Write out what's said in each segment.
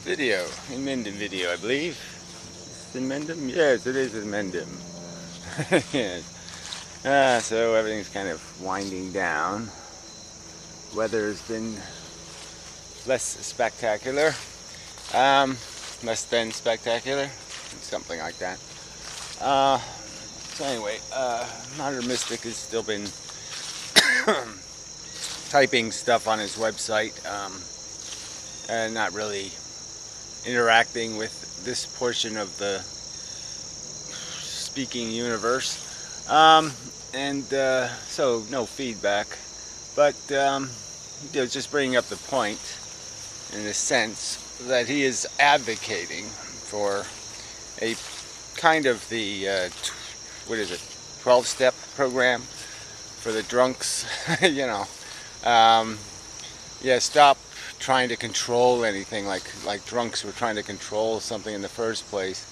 Video. Inmendham video, I believe. Is it Inmendham? Yes, it is Inmendham. Yes. So everything's kind of winding down. Weather has been less spectacular. Less than spectacular. Something like that. So anyway, Modern Mystic has still been typing stuff on his website. And not really interacting with this portion of the speaking universe. So no feedback, but just bringing up the point in the sense that he is advocating for a kind of the, 12-step program for the drunks, stop trying to control anything like drunks were trying to control something in the first place,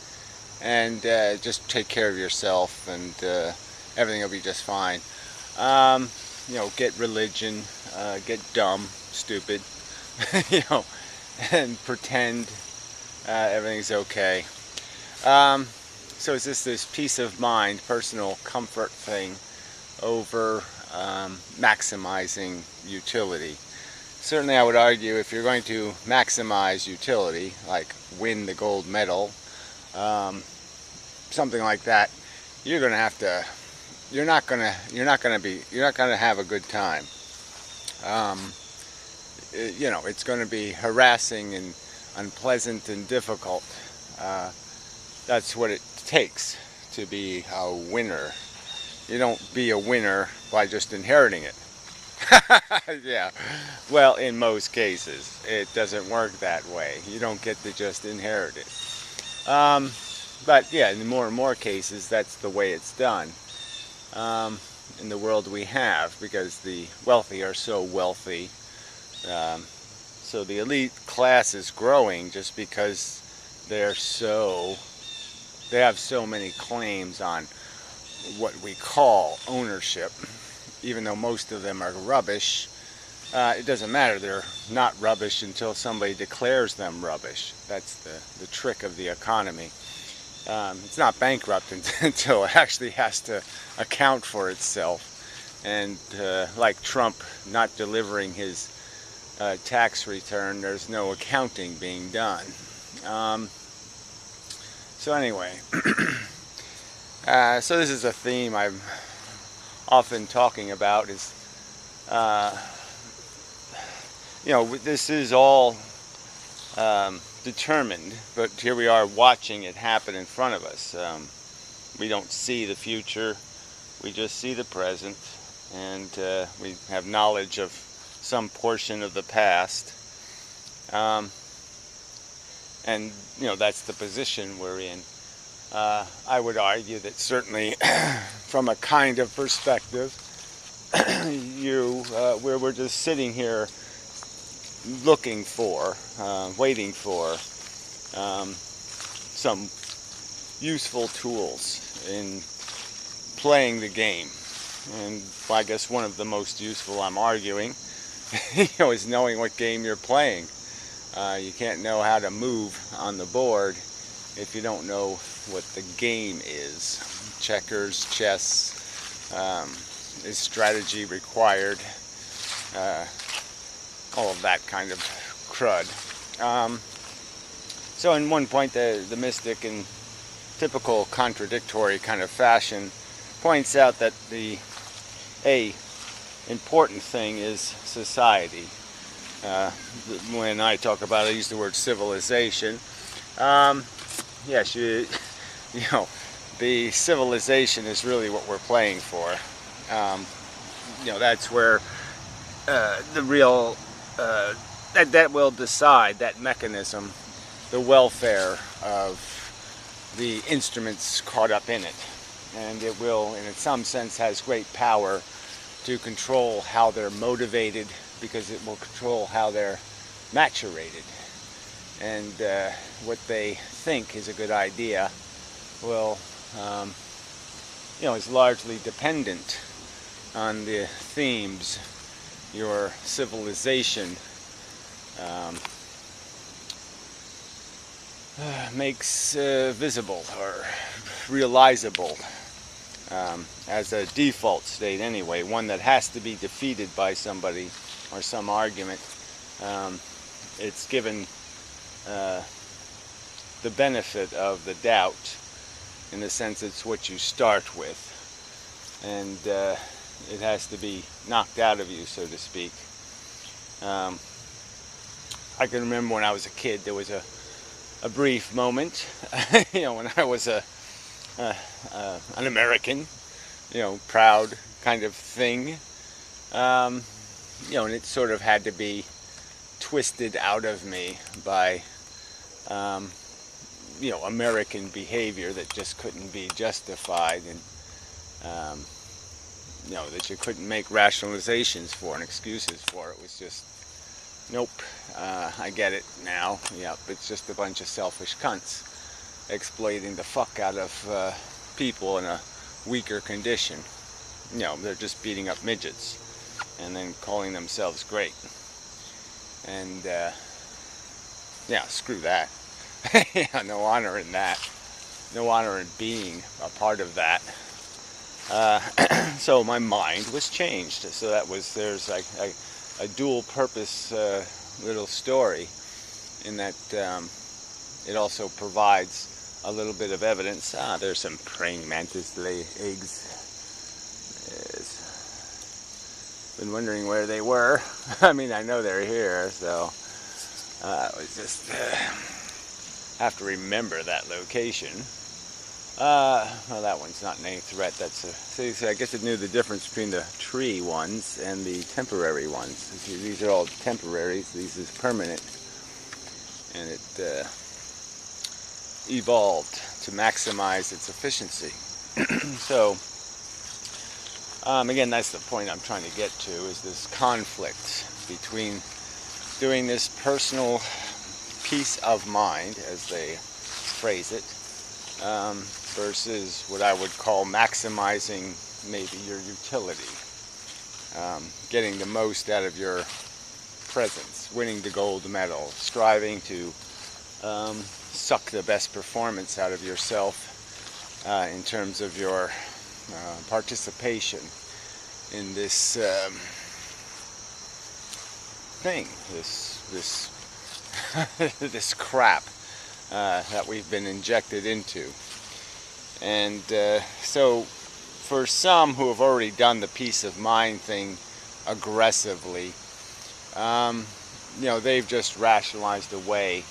and just take care of yourself, and everything will be just fine. Get religion, get dumb, stupid, and pretend everything's okay. So it's just this peace of mind, personal comfort thing over maximizing utility. Certainly I would argue if you're going to maximize utility, like win the gold medal, something like that, you're not gonna have a good time. It's going to be harassing and unpleasant and difficult. That's what it takes to be a winner. You don't be a winner by just inheriting it. Yeah, well, in most cases it doesn't work that way. You don't get to just inherit it. But yeah, in more and more cases that's the way it's done in the world we have, because the wealthy are so wealthy. So the elite class is growing just because they have so many claims on what we call ownership. Even though most of them are rubbish, it doesn't matter. They're not rubbish until somebody declares them rubbish. That's the trick of the economy. It's not bankrupt until it actually has to account for itself. And like Trump not delivering his tax return, there's no accounting being done. So anyway, so this is a theme I'm often talking about, is this is all determined, but here we are watching it happen in front of us. We don't see the future, we just see the present, and we have knowledge of some portion of the past, and that's the position we're in. I would argue that certainly from a kind of perspective, we're just sitting here looking for, waiting for some useful tools in playing the game. And I guess one of the most useful, I'm arguing, is knowing what game you're playing. You can't know how to move on the board if you don't know what the game is. Checkers, chess, is strategy required, all of that kind of crud. So in one point, the mystic, in typical contradictory kind of fashion, points out that the important thing is society. When I talk about it, I use the word civilization. Yes, the civilization is really what we're playing for. That's where the real, that will decide, that mechanism, the welfare of the instruments caught up in it. And it will, in some sense, has great power to control how they're motivated, because it will control how they're maturated. And what they think is a good idea will, is largely dependent on the themes your civilization makes visible or realizable as a default state anyway, one that has to be defeated by somebody or some argument. It's given the benefit of the doubt, in the sense it's what you start with, and it has to be knocked out of you, so to speak. I can remember when I was a kid, there was a brief moment, when I was an American, proud kind of thing, and it sort of had to be twisted out of me by American behavior that just couldn't be justified, and that you couldn't make rationalizations for and excuses for. It was just, nope, I get it now. Yep, it's just a bunch of selfish cunts exploiting the fuck out of people in a weaker condition. They're just beating up midgets and then calling themselves great. And screw that. No honor in that. No honor in being a part of that. So my mind was changed. So there's like a dual purpose little story, in that it also provides a little bit of evidence. There's some praying mantis lay eggs. Yes. Been wondering where they were. I mean, I know they're here, so I was just have to remember that location. Well, that one's not any threat. So I guess it knew the difference between the tree ones and the temporary ones. These are all temporaries. These is permanent, and it evolved to maximize its efficiency. So, again, that's the point I'm trying to get to: is this conflict between doing this personal peace of mind, as they phrase it, versus what I would call maximizing maybe your utility, getting the most out of your presence, winning the gold medal, striving to suck the best performance out of yourself in terms of your participation in this thing, this this crap that we've been injected into. And so for some who have already done the peace of mind thing aggressively, they've just rationalized away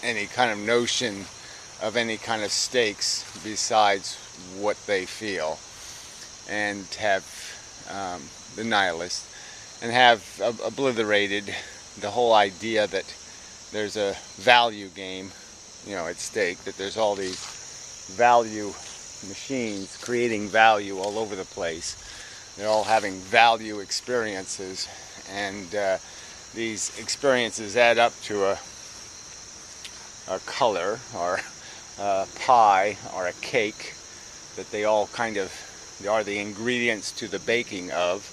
any kind of notion of any kind of stakes besides what they feel, and have the nihilist, and have obliterated the whole idea that there's a value game, at stake, that there's all these value machines creating value all over the place. They're all having value experiences, and these experiences add up to a color, or a pie, or a cake, that they all kind of are the ingredients to the baking of.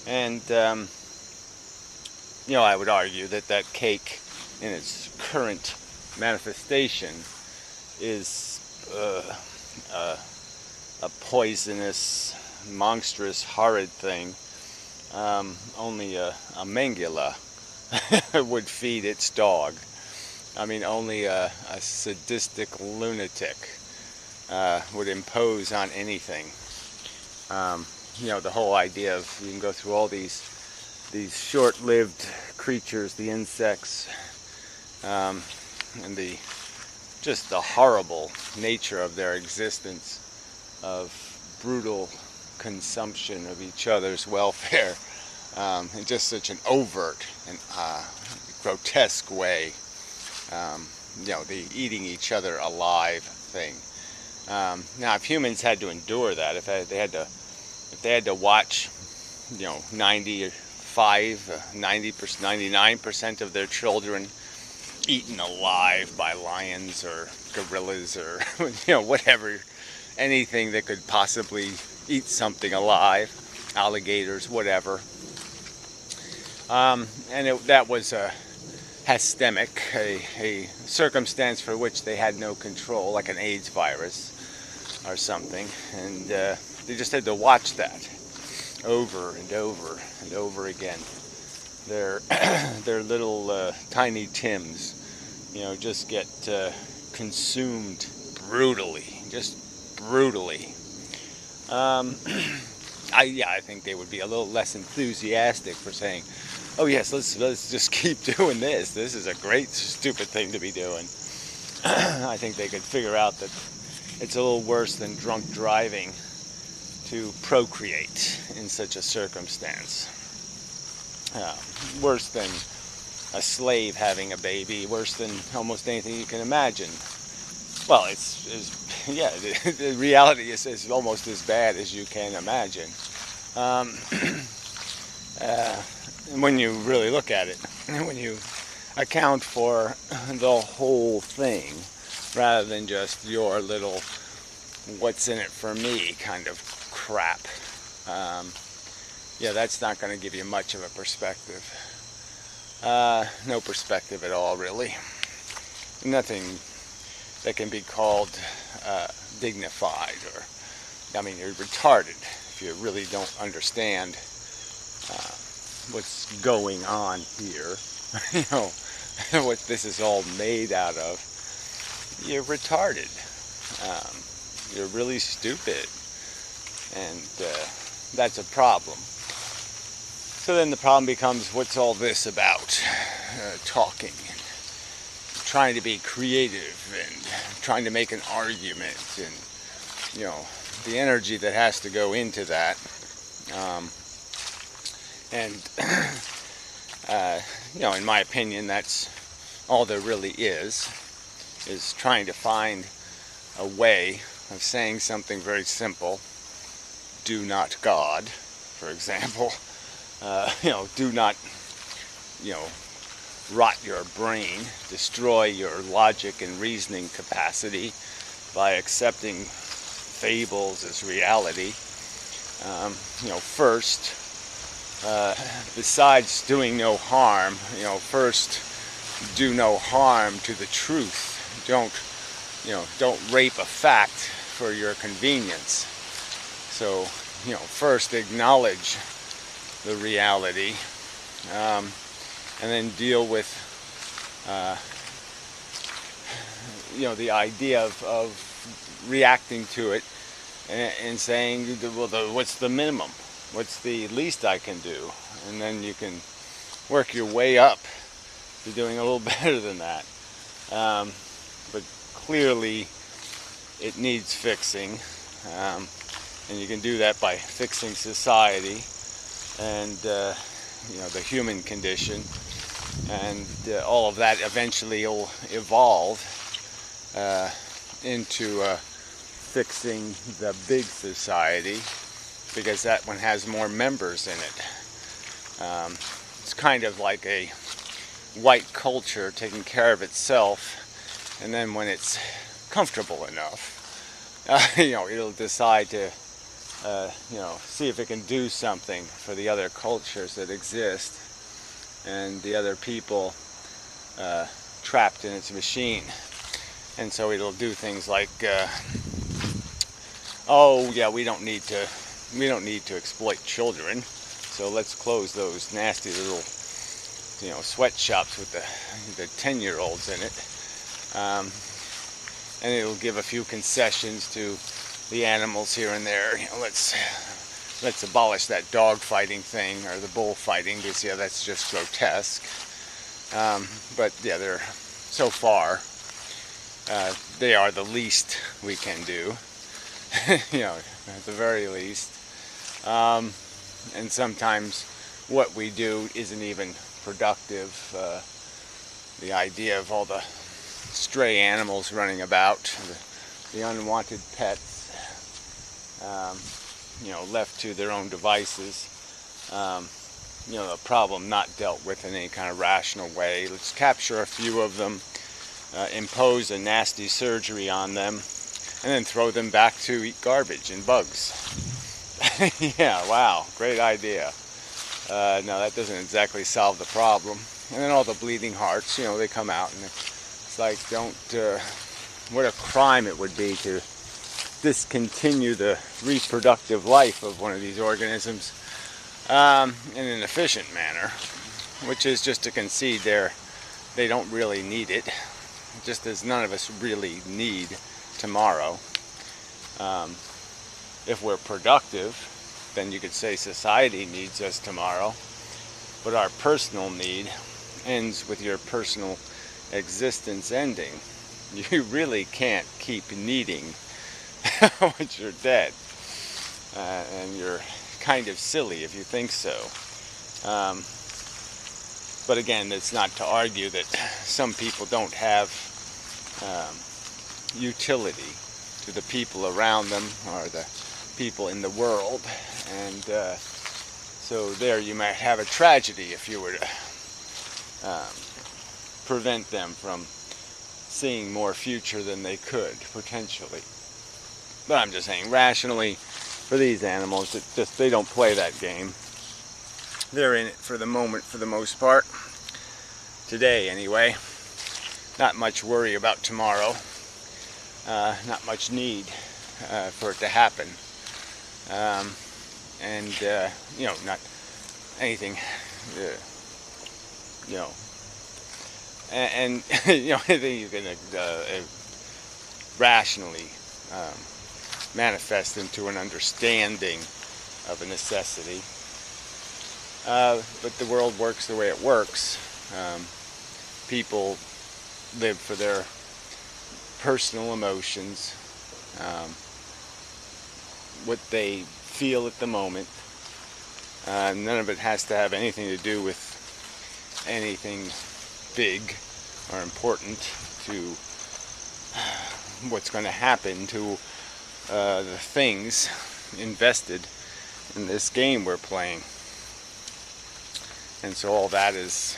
And I would argue that cake in its current manifestation is a poisonous, monstrous, horrid thing. Only a Mengele would feed its dog. I mean, only a sadistic lunatic would impose on anything. The whole idea of, you can go through all these short-lived creatures, the insects, and just the horrible nature of their existence, of brutal consumption of each other's welfare, in just such an overt and grotesque way. The eating each other alive thing. Now, if humans had to endure that, if they had to watch, 99% of their children eaten alive by lions or gorillas or whatever, anything that could possibly eat something alive, alligators, whatever, and that was hastemic, a circumstance for which they had no control, like an AIDS virus or something, and they just had to watch that over and over and over again. Their little tiny Tims, just get consumed brutally, just brutally. I think they would be a little less enthusiastic for saying, "Oh yes, let's just keep doing this. This is a great stupid thing to be doing." I think they could figure out that it's a little worse than drunk driving to procreate in such a circumstance. Worse than a slave having a baby, worse than almost anything you can imagine. Well, the reality is almost as bad as you can imagine. When you really look at it, when you account for the whole thing, rather than just your little what's in it for me kind of crap. That's not going to give you much of a perspective. No perspective at all, really. Nothing that can be called dignified, you're retarded if you really don't understand what's going on here. What this is all made out of. You're retarded. You're really stupid, and that's a problem. So then the problem becomes, what's all this about? Talking, and trying to be creative, and trying to make an argument, and the energy that has to go into that. In my opinion, that's all there really is trying to find a way of saying something very simple. Do not God, for example. Do not, rot your brain, destroy your logic and reasoning capacity by accepting fables as reality. First, besides doing no harm, first do no harm to the truth. Don't rape a fact for your convenience. So, first acknowledge the reality, and then deal with, the idea of reacting to it and saying, well, what's the minimum? What's the least I can do? And then you can work your way up to doing a little better than that. But clearly it needs fixing, and you can do that by fixing society and the human condition, and all of that eventually will evolve into fixing the big society, because that one has more members in it. It's kind of like a white culture taking care of itself, and then when it's comfortable enough, it'll decide to see if it can do something for the other cultures that exist and the other people trapped in its machine. And so it'll do things like, we don't need to exploit children, so let's close those nasty little sweatshops with the 10-year-olds in it. And it'll give a few concessions to the animals here and there. Let's abolish that dog fighting thing or the bull fighting, because that's just grotesque. But they're so far they are the least we can do. At the very least. And sometimes what we do isn't even productive. The idea of all the stray animals running about, the unwanted pets, left to their own devices, a problem not dealt with in any kind of rational way. Let's capture a few of them, impose a nasty surgery on them, and then throw them back to eat garbage and bugs. Yeah, wow, great idea. No, that doesn't exactly solve the problem. And then all the bleeding hearts, you know, they come out, and it's like, what a crime it would be to discontinue the reproductive life of one of these organisms in an efficient manner, which is just to concede they don't really need it, just as none of us really need tomorrow. If we're productive, then you could say society needs us tomorrow, but our personal need ends with your personal existence ending. You really can't keep needing once you're dead, and you're kind of silly if you think so. But again, it's not to argue that some people don't have utility to the people around them or the people in the world, and so there you might have a tragedy if you were to prevent them from seeing more future than they could potentially. But I'm just saying, rationally, for these animals, they don't play that game. They're in it for the moment for the most part. Today, anyway. Not much worry about tomorrow. Not much need for it to happen. You know, not anything, you know. And you know, I think you can rationally manifest into an understanding of a necessity. But the world works the way it works. People live for their personal emotions, what they feel at the moment. None of it has to have anything to do with anything big or important to what's going to happen to the things invested in this game we're playing. And so all that is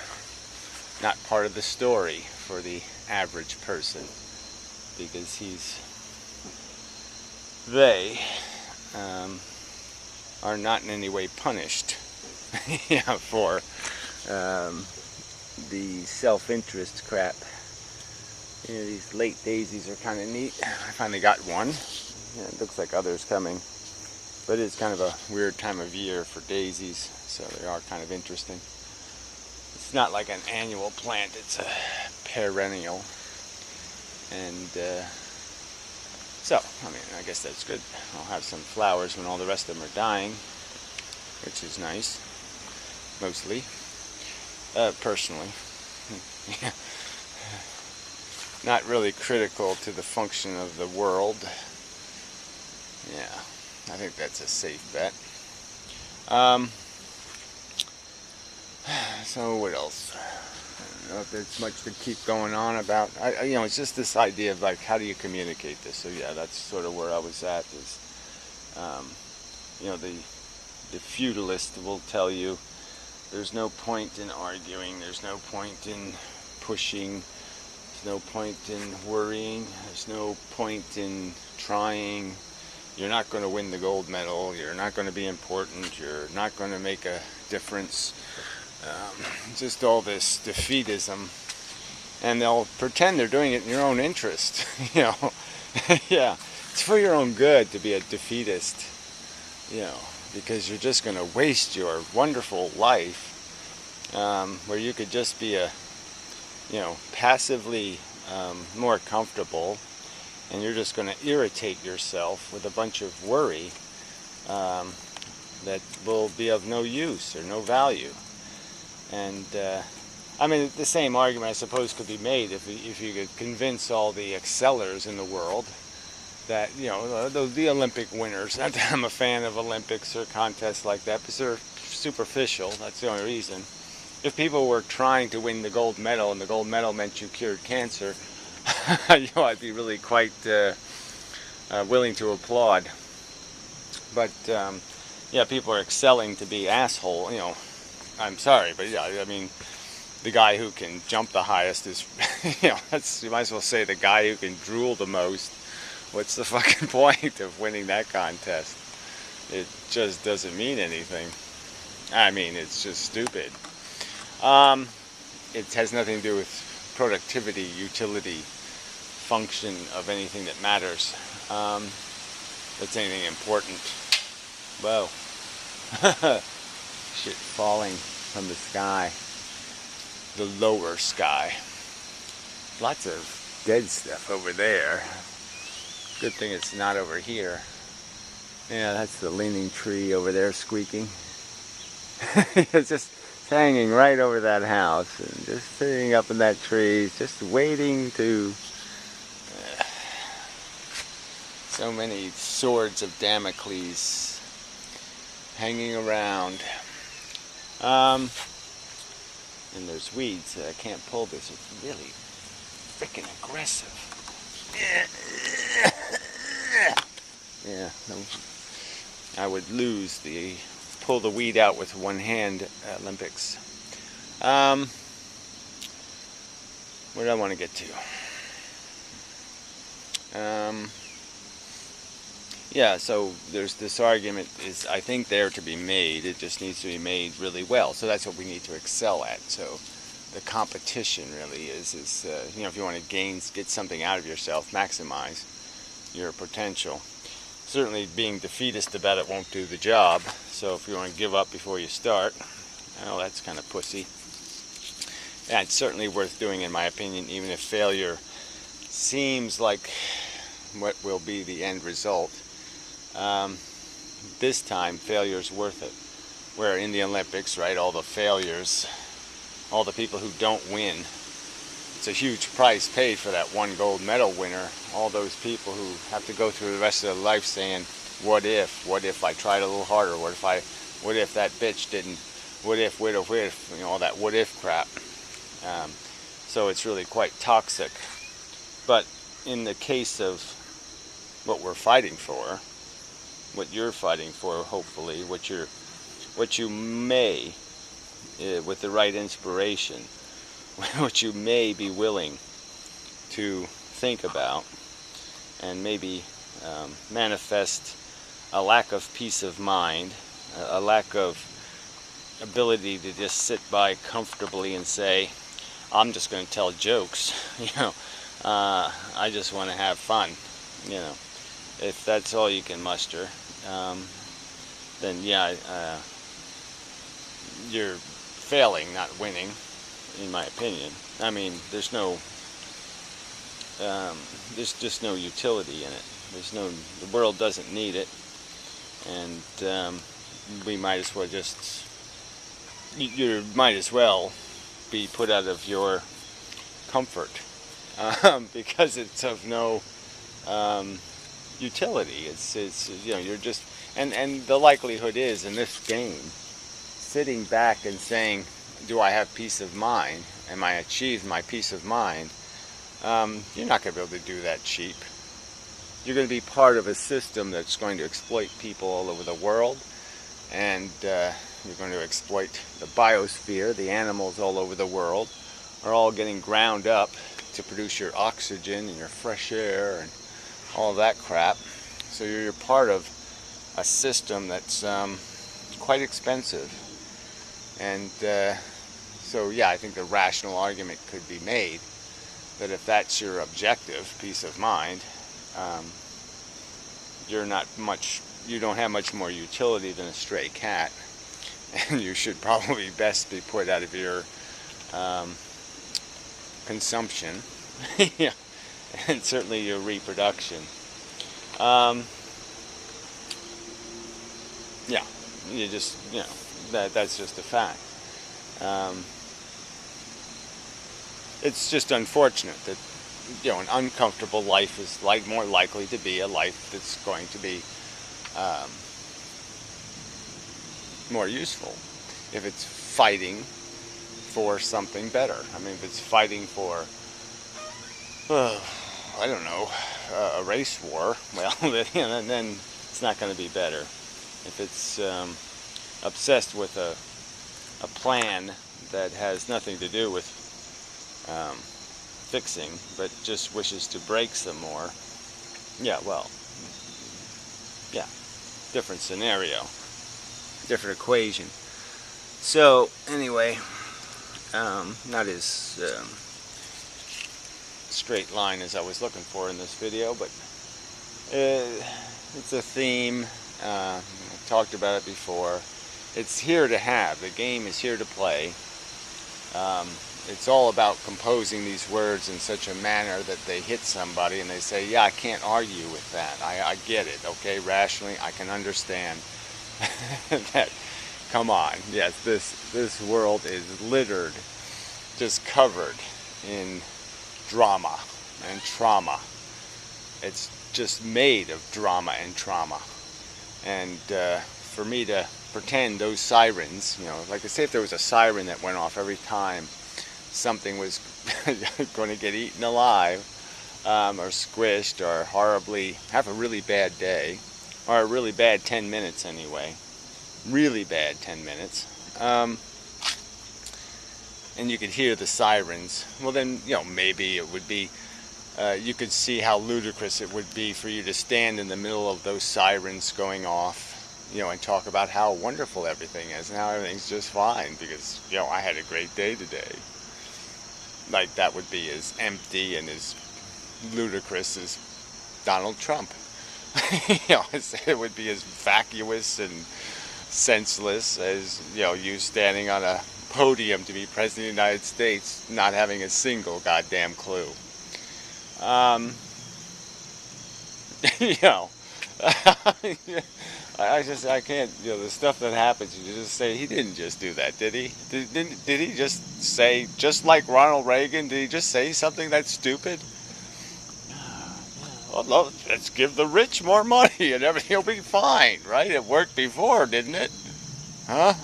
not part of the story for the average person, because they are not in any way punished yeah, for the self-interest crap. You know, these late daisies are kind of neat. I finally got one. Yeah, it looks like others coming, but it's kind of a weird time of year for daisies, so they are kind of interesting. It's not like an annual plant, it's a perennial. And so, I mean, I guess that's good. I'll have some flowers when all the rest of them are dying, which is nice, mostly, personally. Not really critical to the function of the world. Yeah, I think that's a safe bet. So what else? I don't know if there's much to keep going on about. You know, it's just this idea of like, how do you communicate this? So yeah, that's sort of where I was at. Is you know, the feudalist will tell you there's no point in arguing, there's no point in pushing, there's no point in worrying, there's no point in trying. You're not going to win the gold medal, you're not going to be important, you're not going to make a difference. Just all this defeatism, and they'll pretend they're doing it in your own interest. You know, yeah, it's for your own good to be a defeatist. You know, because you're just going to waste your wonderful life, where you could just be passively more comfortable, and you're just going to irritate yourself with a bunch of worry that will be of no use or no value. And I mean, the same argument I suppose could be made if you could convince all the excellers in the world that, you know, the Olympic winners, not that I'm a fan of Olympics or contests like that, because they're superficial, that's the only reason. If people were trying to win the gold medal and the gold medal meant you cured cancer, you know, I'd be really quite willing to applaud. But yeah, people are excelling to be asshole, you know. I'm sorry, but yeah, I mean, the guy who can jump the highest is, you know, you might as well say the guy who can drool the most. What's the fucking point of winning that contest? It just doesn't mean anything. I mean, it's just stupid. it has nothing to do with productivity, utility, function of anything that matters. That's anything important. Whoa. Shit falling from the sky. The lower sky. Lots of dead stuff over there. Good thing it's not over here. Yeah, that's the leaning tree over there squeaking. It's just hanging right over that house and just sitting up in that tree, just waiting to... So many swords of Damocles hanging around. And there's weeds. I can't pull this. It's really freaking aggressive. Yeah, I would lose the pull the weed out with one hand Olympics. What do I want to get to? Yeah, so there's this argument is, I think, there to be made. It just needs to be made really well. So that's what we need to excel at. So the competition really is you know, if you want to get something out of yourself, maximize your potential. Certainly being defeatist about it won't do the job. So if you want to give up before you start, well, that's kind of pussy. Yeah, it's certainly worth doing, in my opinion, even if failure seems like what will be the end result. This time, failure's worth it. Where in the Olympics, right, all the failures, all the people who don't win, it's a huge price paid for that one gold medal winner. All those people who have to go through the rest of their life saying, what if I tried a little harder? What if that bitch didn't? What if, you know, all that what if crap. So it's really quite toxic. But in the case of what we're fighting for, what you're fighting for, hopefully, what you may, with the right inspiration, what you may be willing to think about, and maybe manifest a lack of peace of mind, a lack of ability to just sit by comfortably and say, I'm just going to tell jokes, you know, I just want to have fun, you know. If that's all you can muster, then yeah, you're failing, not winning, in my opinion. I mean, there's just no utility in it. The world doesn't need it, and we might as well you might as well be put out of your comfort, because it's of no utility. It's you know, you're just, and the likelihood is in this game, sitting back and saying, do I have peace of mind? Am I achieved my peace of mind? You're not going to be able to do that cheap. You're going to be part of a system that's going to exploit people all over the world, and you're going to exploit the biosphere. The animals all over the world are all getting ground up to produce your oxygen and your fresh air and all that crap. So you're part of a system that's quite expensive. And so yeah, I think the rational argument could be made that if that's your objective, peace of mind, you don't have much more utility than a stray cat, and you should probably best be put out of your consumption, yeah, and certainly your reproduction. Yeah, you just, you know, that's just a fact. It's just unfortunate that, you know, an uncomfortable life is more likely to be a life that's going to be more useful if it's fighting for something better. I mean, if it's fighting for, I don't know, a race war, well, then it's not going to be better. If it's obsessed with a plan that has nothing to do with fixing, but just wishes to break some more, yeah, well, yeah, different scenario, different equation. So anyway, not as straight line as I was looking for in this video, but it's a theme. I've talked about it before. It's here to have. The game is here to play. It's all about composing these words in such a manner that they hit somebody and they say, yeah, I can't argue with that. I get it, okay? Rationally, I can understand that. Come on. Yes, this world is littered, just covered in drama and trauma. It's just made of drama and trauma. And for me to pretend those sirens, you know, like I say, if there was a siren that went off every time something was going to get eaten alive, or squished, or horribly have a really bad day, or a really bad 10 minutes anyway, really bad 10 minutes, and you could hear the sirens, well then, you know, maybe it would be, you could see how ludicrous it would be for you to stand in the middle of those sirens going off, you know, and talk about how wonderful everything is and how everything's just fine because, you know, I had a great day today. Like, that would be as empty and as ludicrous as Donald Trump. You know, it would be as vacuous and senseless as, you know, you standing on a podium to be President of the United States not having a single goddamn clue. You know, I can't, you know, the stuff that happens, you just say, he didn't just do that, did he? Did he just say, just like Ronald Reagan, did he just say something that's stupid? Well, let's give the rich more money and everything will be fine, right? It worked before, didn't it? Huh?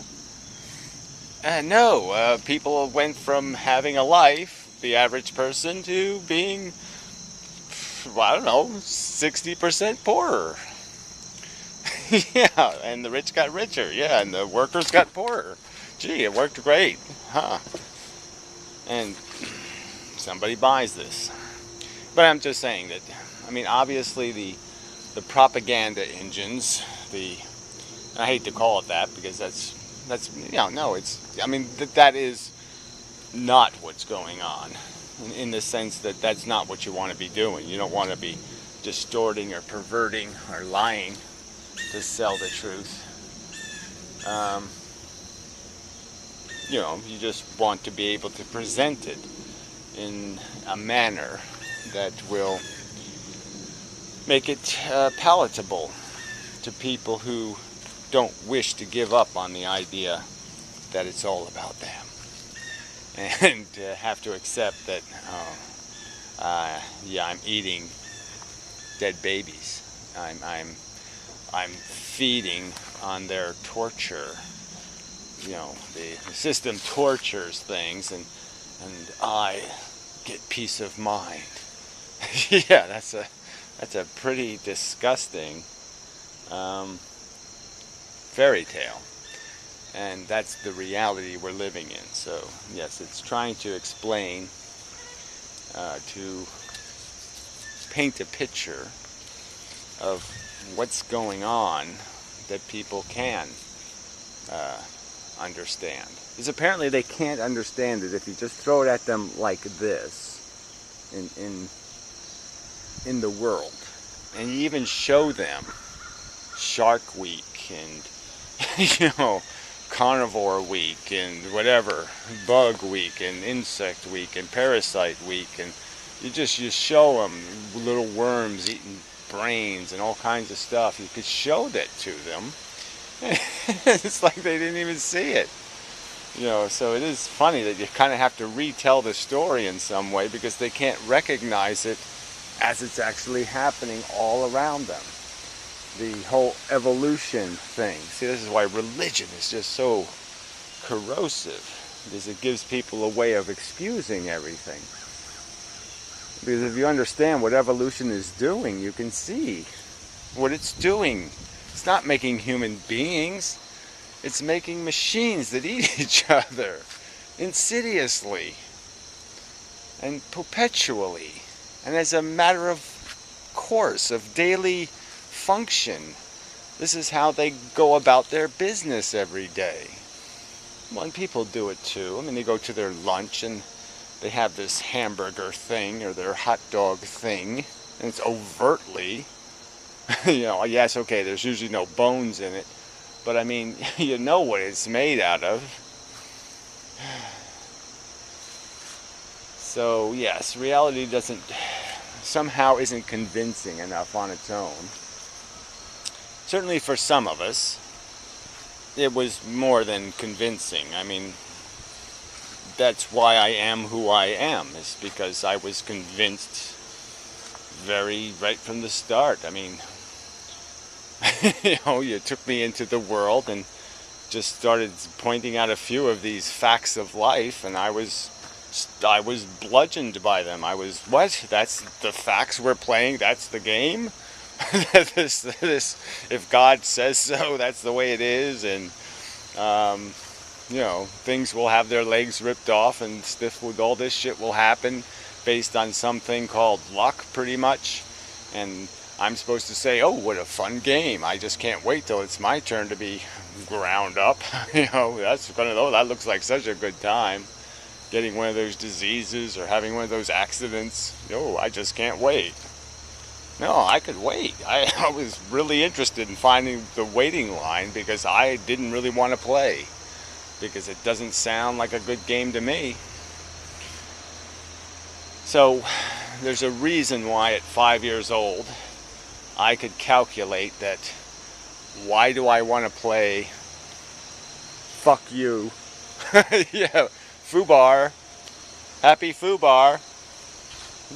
No, people went from having a life, the average person, to being, I don't know, 60% poorer. Yeah, and the rich got richer, yeah, and the workers got poorer. Gee, it worked great, huh? And somebody buys this. But I'm just saying that, I mean, obviously the propaganda engines, I hate to call it that because that's you know, no, it's, I mean, that is not what's going on in the sense that that's not what you want to be doing. You don't want to be distorting or perverting or lying to sell the truth. You know, you just want to be able to present it in a manner that will make it palatable to people who don't wish to give up on the idea that it's all about them, and have to accept that, yeah, I'm eating dead babies. I'm feeding on their torture. You know, the system tortures things, and I get peace of mind. Yeah, that's a pretty disgusting fairy tale, and that's the reality we're living in. So yes, it's trying to explain, to paint a picture of what's going on that people can understand. Because apparently they can't understand it if you just throw it at them like this in the world, and you even show them Shark Week and you know, Carnivore Week and whatever, Bug Week and Insect Week and Parasite Week, and you show them little worms eating brains and all kinds of stuff. You could show that to them. It's like they didn't even see it. You know, so it is funny that you kind of have to retell the story in some way because they can't recognize it as it's actually happening all around them. The whole evolution thing. See, this is why religion is just so corrosive, because it gives people a way of excusing everything. Because if you understand what evolution is doing, you can see what it's doing. It's not making human beings. It's making machines that eat each other insidiously and perpetually, and as a matter of course, of daily function. This is how they go about their business every day. Well, and people do it too. I mean, they go to their lunch and they have this hamburger thing or their hot dog thing, and it's overtly, yes, okay, there's usually no bones in it, but I mean, you know what it's made out of. So, yes, reality somehow isn't convincing enough on its own. Certainly for some of us, it was more than convincing. I mean, that's why I am who I am, is because I was convinced right from the start. I mean, you took me into the world and just started pointing out a few of these facts of life, and I was bludgeoned by them. What? That's the facts we're playing? That's the game? If God says so, that's the way it is, and things will have their legs ripped off, and all this shit will happen based on something called luck, pretty much. And I'm supposed to say, oh, what a fun game. I just can't wait till it's my turn to be ground up. That looks like such a good time. Getting one of those diseases or having one of those accidents. Oh, I just can't wait. No, I could wait. I was really interested in finding the waiting line because I didn't really want to play. Because it doesn't sound like a good game to me. So, there's a reason why at 5 years old, I could calculate that why do I want to play fuck you? Yeah, Fubar. Happy Fubar.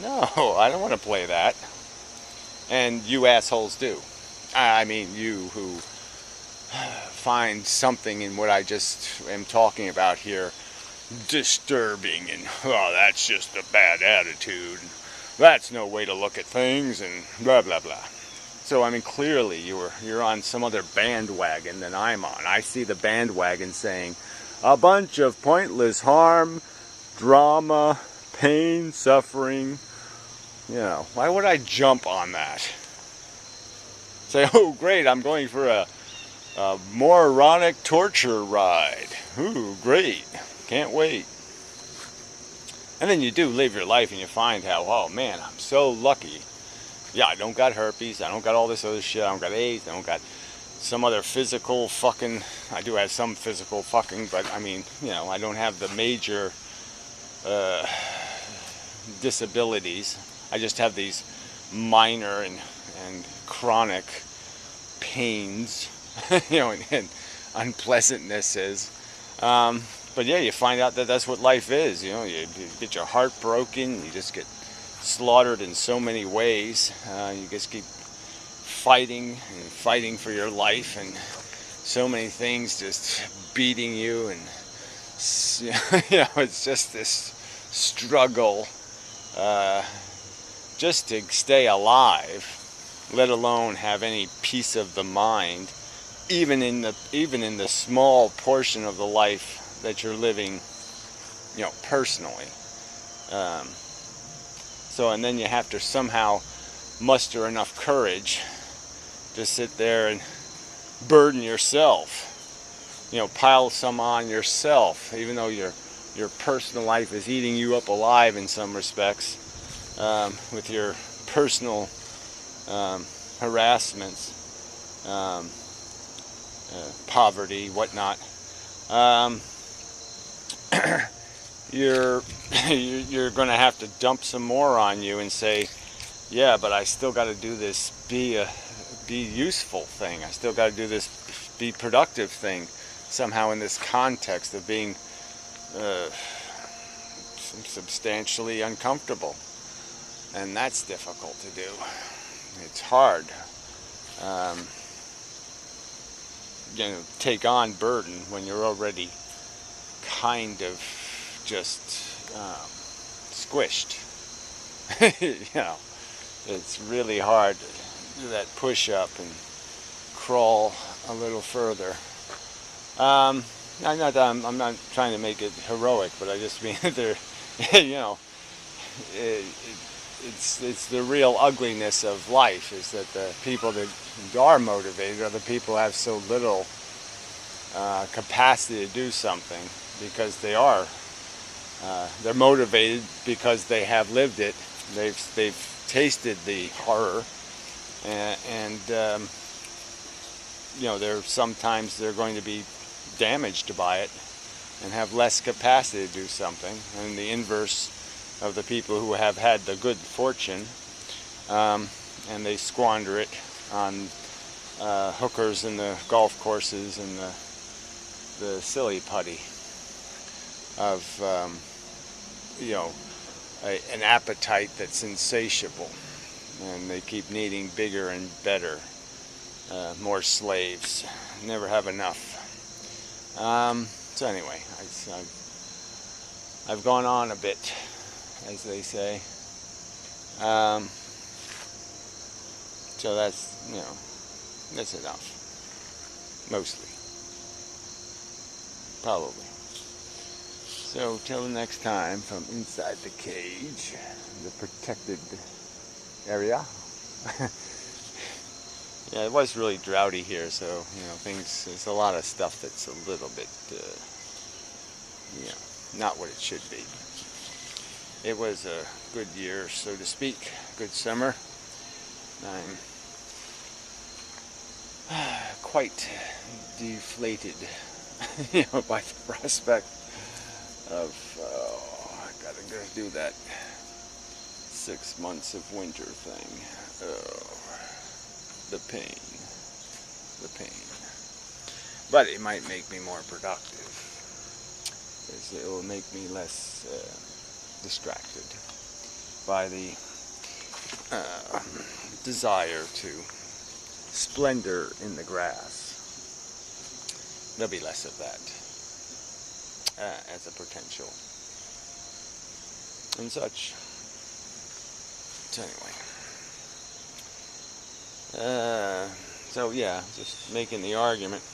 No, I don't want to play that. And you assholes do. I mean, you who find something in what I just am talking about here disturbing and, oh, that's just a bad attitude. That's no way to look at things and blah, blah, blah. So, I mean, clearly you're on some other bandwagon than I'm on. I see the bandwagon saying, a bunch of pointless harm, drama, pain, suffering. Why would I jump on that? Say, oh great, I'm going for a moronic torture ride. Ooh, great. Can't wait. And then you do live your life and you find how, oh man, I'm so lucky. Yeah, I don't got herpes, I don't got all this other shit, I don't got AIDS, I don't got some other physical fucking, I do have some physical fucking, but I mean, I don't have the major disabilities. I just have these minor and chronic pains, and unpleasantnesses. But yeah, you find out that that's what life is. You get your heart broken, you just get slaughtered in so many ways. You just keep fighting and fighting for your life, and so many things just beating you, and it's just this struggle just to stay alive, let alone have any peace of the mind, even in the small portion of the life that you're living, personally. So, and then you have to somehow muster enough courage to sit there and burden yourself, pile some on yourself, even though your personal life is eating you up alive in some respects, with your personal harassments, poverty, whatnot. You're going to have to dump some more on you and say, yeah, but I still got to do this be useful thing. I still got to do this be productive thing somehow in this context of being substantially uncomfortable. And that's difficult to do. It's hard. Take on burden when you're already kind of just squished. It's really hard to do that push-up and crawl a little further. I'm not trying to make it heroic, but I just mean there, it's the real ugliness of life, is that the people that are motivated are the people who have so little capacity to do something, because they're motivated because they have lived it. They've tasted the horror, and you know, sometimes they're going to be damaged by it and have less capacity to do something. And the inverse of the people who have had the good fortune, and they squander it on hookers and the golf courses and the silly putty of you know, an appetite that's insatiable, and they keep needing bigger and better, more slaves, never have enough. So anyway, I've gone on a bit, as they say. So that's, you know, that's enough, mostly, probably. So till the next time, from inside the cage, the protected area. Yeah, it was really droughty here, so, you know, there's a lot of stuff that's a little bit, you know, not what it should be. It was a good year, so to speak, good summer. I'm quite deflated, you know, by the prospect of, I gotta go do that 6 months of winter thing. The pain. But it might make me more productive, because it will make me less distracted by the desire to splendor in the grass. There'll be less of that as a potential and such. So anyway, so yeah, just making the argument.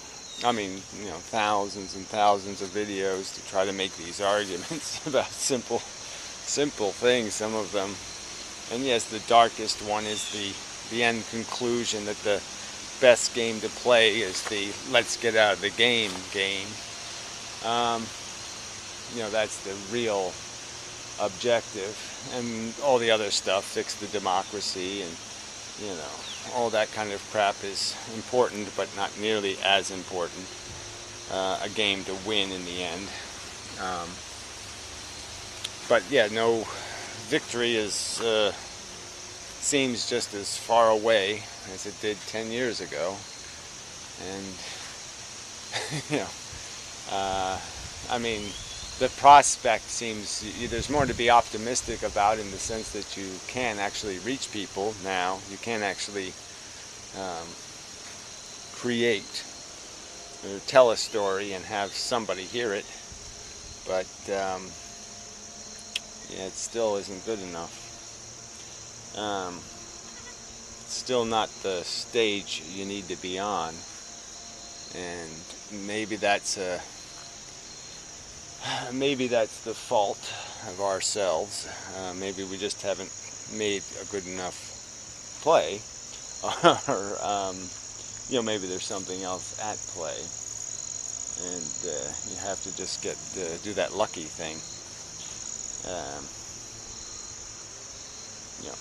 I mean, you know, thousands and thousands of videos to try to make these arguments about simple things, some of them. And yes, the darkest one is the end conclusion that the best game to play is the let's get out of the game. You know, that's the real objective, and all the other stuff, fix the democracy and, you know, all that kind of crap is important, but not nearly as important a game to win in the end. But yeah, no, victory seems just as far away as it did 10 years ago, and you know, I mean, the prospect seems, there's more to be optimistic about, in the sense that you can actually reach people now. You can actually create or tell a story and have somebody hear it, but yeah, it still isn't good enough. It's still not the stage you need to be on, and maybe that's the fault of ourselves. Maybe we just haven't made a good enough play, or you know, maybe there's something else at play, and you have to just do that lucky thing. You know,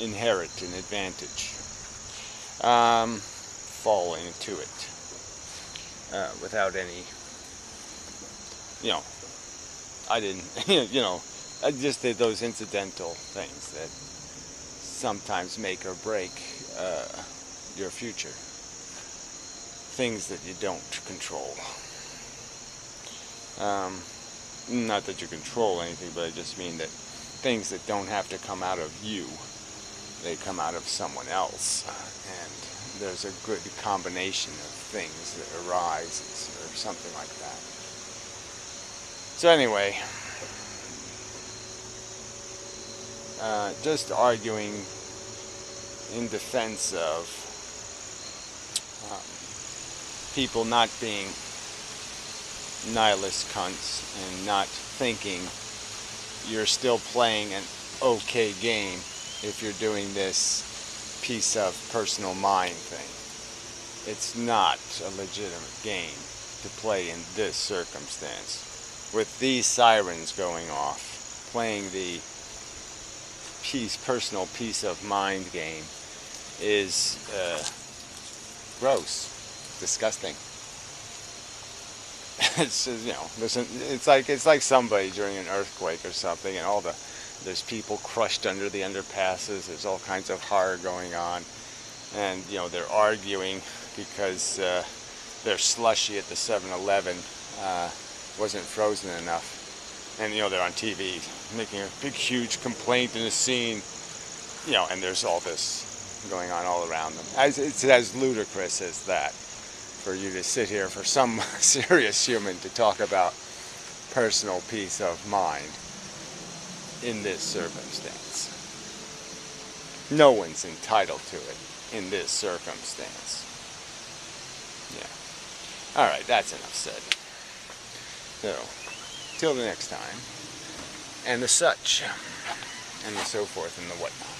inherit an advantage, fall into it without any. You know, I didn't, you know, I just did those incidental things that sometimes make or break your future. Things that you don't control. Not that you control anything, but I just mean that things that don't have to come out of you, they come out of someone else. And there's a good combination of things that arise, or something like that. So anyway, just arguing in defense of people not being nihilist cunts and not thinking you're still playing an okay game if you're doing this piece of personal mind thing. it's not a legitimate game to play in this circumstance. With these sirens going off, playing the personal peace of mind game is gross, disgusting. It's just, listen, it's like somebody during an earthquake or something, and there's people crushed under the underpasses. There's all kinds of horror going on, and they're arguing because their slushy at the 7-Eleven wasn't frozen enough, and they're on TV making a big, huge complaint in a scene, and there's all this going on all around them. It's as ludicrous as that, for you to sit here, for some serious human to talk about personal peace of mind in this circumstance. No one's entitled to it in this circumstance. Yeah. Alright, that's enough said. So, till the next time, and the such, and the so forth and the whatnot.